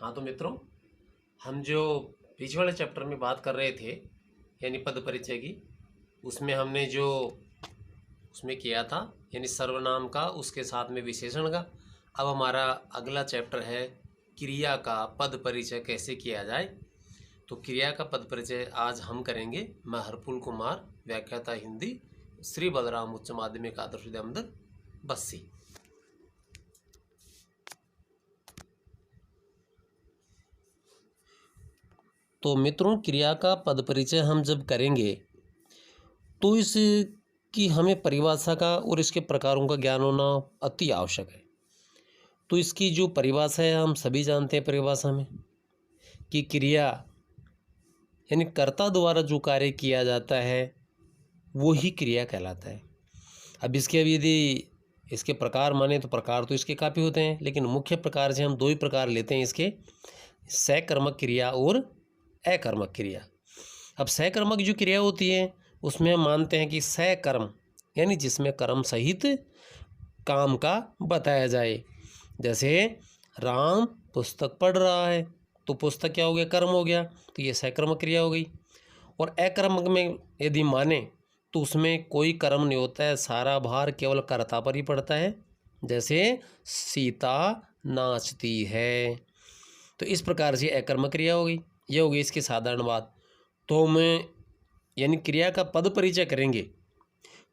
हाँ तो मित्रों, हम जो पिछले वाले चैप्टर में बात कर रहे थे यानी पद परिचय की, उसमें हमने जो उसमें किया था यानी सर्वनाम का, उसके साथ में विशेषण का। अब हमारा अगला चैप्टर है क्रिया का पद परिचय कैसे किया जाए। तो क्रिया का पद परिचय आज हम करेंगे। मैं हरपुल कुमार, व्याख्याता हिंदी, श्री बलराम उच्च माध्यमिक आदर्श विद्या मंदिर, बस्सी। तो मित्रों, क्रिया का पद परिचय हम जब करेंगे तो इसकी हमें परिभाषा का और इसके प्रकारों का ज्ञान होना अति आवश्यक है। तो इसकी जो परिभाषा है हम सभी जानते हैं परिभाषा में कि क्रिया यानी कर्ता द्वारा जो कार्य किया जाता है वो ही क्रिया कहलाता है। अब यदि इसके प्रकार माने तो प्रकार तो इसके काफ़ी होते हैं, लेकिन मुख्य प्रकार से हम दो ही प्रकार लेते हैं इसके, सकर्मक क्रिया और अकर्मक क्रिया। अब सकर्मक जो क्रिया होती है उसमें हम मानते हैं कि सकर्म यानी जिसमें कर्म सहित काम का बताया जाए। जैसे राम पुस्तक पढ़ रहा है तो पुस्तक क्या हो गया, कर्म हो गया, तो ये सकर्मक क्रिया हो गई। और अकर्मक में यदि माने तो उसमें कोई कर्म नहीं होता है, सारा भार केवल कर्ता पर ही पड़ता है। जैसे सीता नाचती है, तो इस प्रकार से अकर्मक क्रिया हो गई। ये हो गई इसकी साधारण बात। तो मैं यानी क्रिया का पद परिचय करेंगे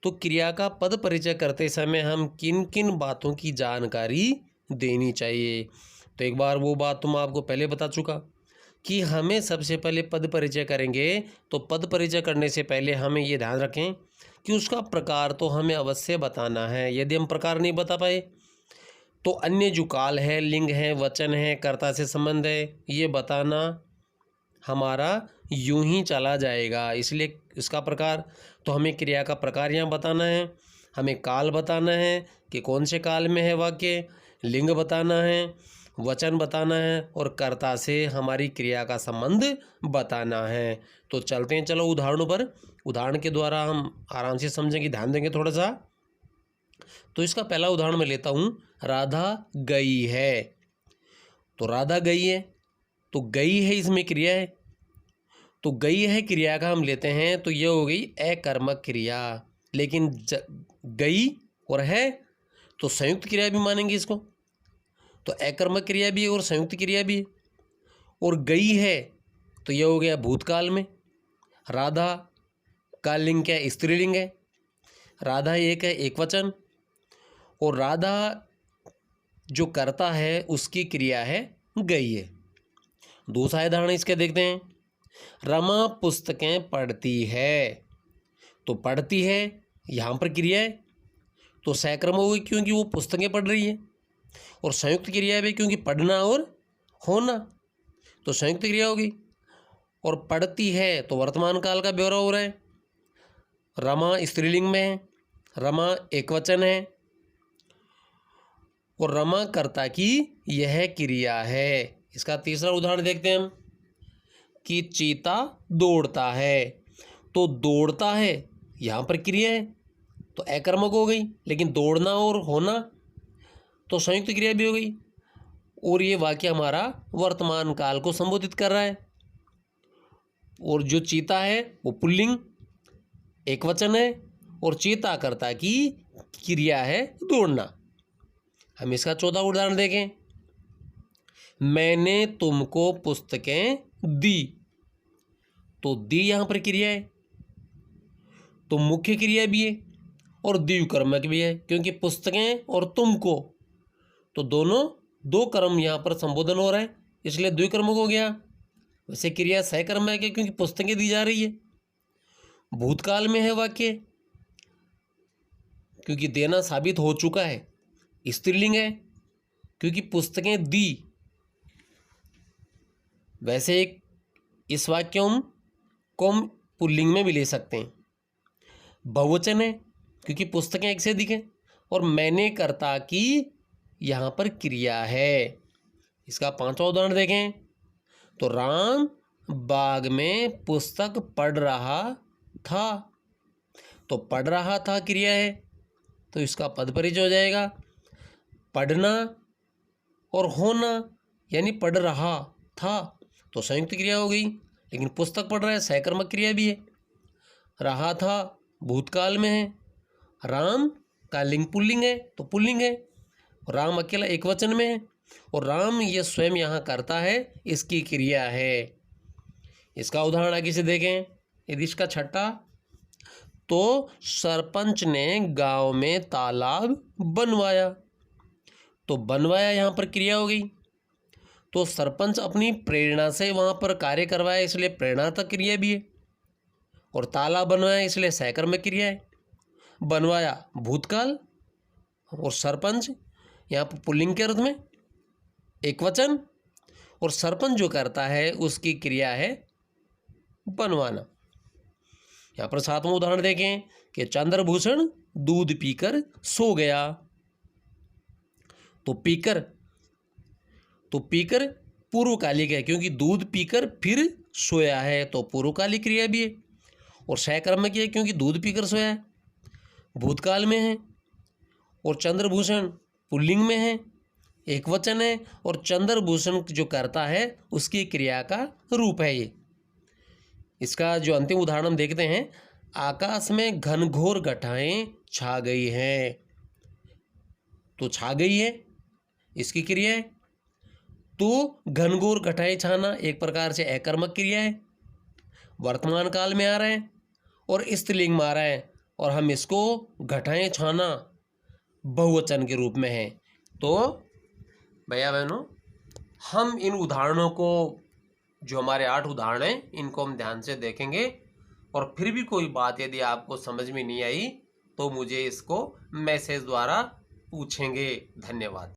तो क्रिया का पद परिचय करते समय हम किन किन बातों की जानकारी देनी चाहिए। तो एक बार वो बात तो मैं आपको पहले बता चुका कि हमें सबसे पहले पद परिचय करेंगे तो पद परिचय करने से पहले हमें ये ध्यान रखें कि उसका प्रकार तो हमें अवश्य बताना है। यदि हम प्रकार नहीं बता पाए तो अन्य जो काल है, लिंग है, वचन है, कर्ता से संबंध है, ये बताना हमारा यूं ही चला जाएगा। इसलिए इसका प्रकार तो हमें क्रिया का प्रकार यहाँ बताना है, हमें काल बताना है कि कौन से काल में है वाक्य, लिंग बताना है, वचन बताना है और कर्ता से हमारी क्रिया का संबंध बताना है। तो चलते हैं, चलो उदाहरणों पर। उदाहरण के द्वारा हम आराम से समझेंगे, ध्यान देंगे थोड़ा सा। तो इसका पहला उदाहरण मैं लेता हूँ, राधा गई है। तो राधा गई है, तो गई है इसमें क्रिया है, तो गई है क्रिया का हम लेते हैं तो ये हो गई अकर्मक क्रिया। लेकिन गई और है तो संयुक्त क्रिया भी मानेंगे इसको, तो अकर्मक क्रिया भी है और संयुक्त क्रिया भी है। और गई है तो ये हो गया भूतकाल में। राधा का लिंग क्या है, स्त्रीलिंग है। राधा एक है, एक वचन। और राधा जो करता है उसकी क्रिया है गई है। दूसरा उदाहरण इसके देखते हैं, रमा पुस्तकें पढ़ती है। तो पढ़ती है यहाँ पर क्रिया है तो सकर्म हो गई क्योंकि वो पुस्तकें पढ़ रही है। और संयुक्त क्रिया भी क्योंकि पढ़ना और होना, तो संयुक्त क्रिया होगी। और पढ़ती है तो वर्तमान काल का ब्यौरा हो रहा है। रमा स्त्रीलिंग में है, रमा एक वचन है और रमा कर्ता की यह क्रिया है। इसका तीसरा उदाहरण देखते हैं हम कि चीता दौड़ता है। तो दौड़ता है यहाँ पर क्रिया है तो अकर्मक हो गई, लेकिन दौड़ना और होना तो संयुक्त क्रिया भी हो गई। और ये वाक्य हमारा वर्तमान काल को संबोधित कर रहा है। और जो चीता है वो पुल्लिंग एक वचन है और चीता कर्ता की क्रिया है दौड़ना। हम इसका चौथा उदाहरण देखें, मैंने तुमको पुस्तकें दी। तो दी यहाँ पर क्रिया है तो मुख्य क्रिया भी है और द्विकर्मक भी है, क्योंकि पुस्तकें और तुमको तो दोनों दो कर्म यहाँ पर संबोधन हो रहा है, इसलिए द्विकर्मक हो गया। वैसे क्रिया सकर्मक है क्योंकि पुस्तकें दी जा रही है। भूतकाल में है वाक्य क्योंकि देना साबित हो चुका है। स्त्रीलिंग है क्योंकि पुस्तकें दी। वैसे इस वाक्यों को हम पुल्लिंग में भी ले सकते हैं। बहुवचन है क्योंकि पुस्तकें एक से अधिक हैं। और मैंने कर्ता की यहाँ पर क्रिया है। इसका पांचवा उदाहरण देखें तो राम बाग में पुस्तक पढ़ रहा था। तो पढ़ रहा था क्रिया है तो इसका पद परिचय हो जाएगा। पढ़ना और होना यानी पढ़ रहा था तो संयुक्त क्रिया हो गई, लेकिन पुस्तक पढ़ रहा है सहकर्मक क्रिया भी है। रहा था भूतकाल में है, राम का लिंग पुल्लिंग है तो पुल्लिंग है, राम अकेला एक वचन में है, और राम ये स्वयं यहाँ करता है इसकी क्रिया है। इसका उदाहरण आगे से देखें। यदि इसका छठा, तो सरपंच ने गांव में तालाब बनवाया, तो बनवाया यहाँ पर क्रिया हो गई। तो सरपंच अपनी प्रेरणा से वहाँ पर कार्य करवाया इसलिए प्रेरणात्मक क्रिया भी है, और तालाब बनवाया इसलिए सहकर्मक क्रिया है। बनवाया भूतकाल और सरपंच यहाँ पर पुल्लिंग के अर्थ में एक वचन, और सरपंच जो करता है उसकी क्रिया है बनवाना। यहाँ पर सातवां उदाहरण देखें कि चंद्रभूषण दूध पीकर सो गया, तो पीकर पूर्वकालिक है क्योंकि दूध पीकर फिर सोया है तो पूर्वकालिक क्रिया भी है, और सहकर्मक है क्योंकि दूध पीकर सोया है, भूतकाल में है, और चंद्रभूषण पुल्लिंग में है एक वचन है, और चंद्रभूषण जो करता है उसकी क्रिया का रूप है ये। इसका जो अंतिम उदाहरण हम देखते हैं, आकाश में घनघोर घटाएं छा गई हैं, तो छा गई है इसकी क्रिया है। तो घनघोर घटाएं छाना एक प्रकार से अकर्मक क्रिया है, वर्तमान काल में आ रहा है और स्त्रीलिंग में आ रहा है, और हम इसको घटाएं छाना बहुवचन के रूप में है। तो भैया बहनों, हम इन उदाहरणों को, जो हमारे 8 उदाहरण हैं, इनको हम ध्यान से देखेंगे, और फिर भी कोई बात यदि आपको समझ में नहीं आई तो मुझे इसको मैसेज द्वारा पूछेंगे। धन्यवाद।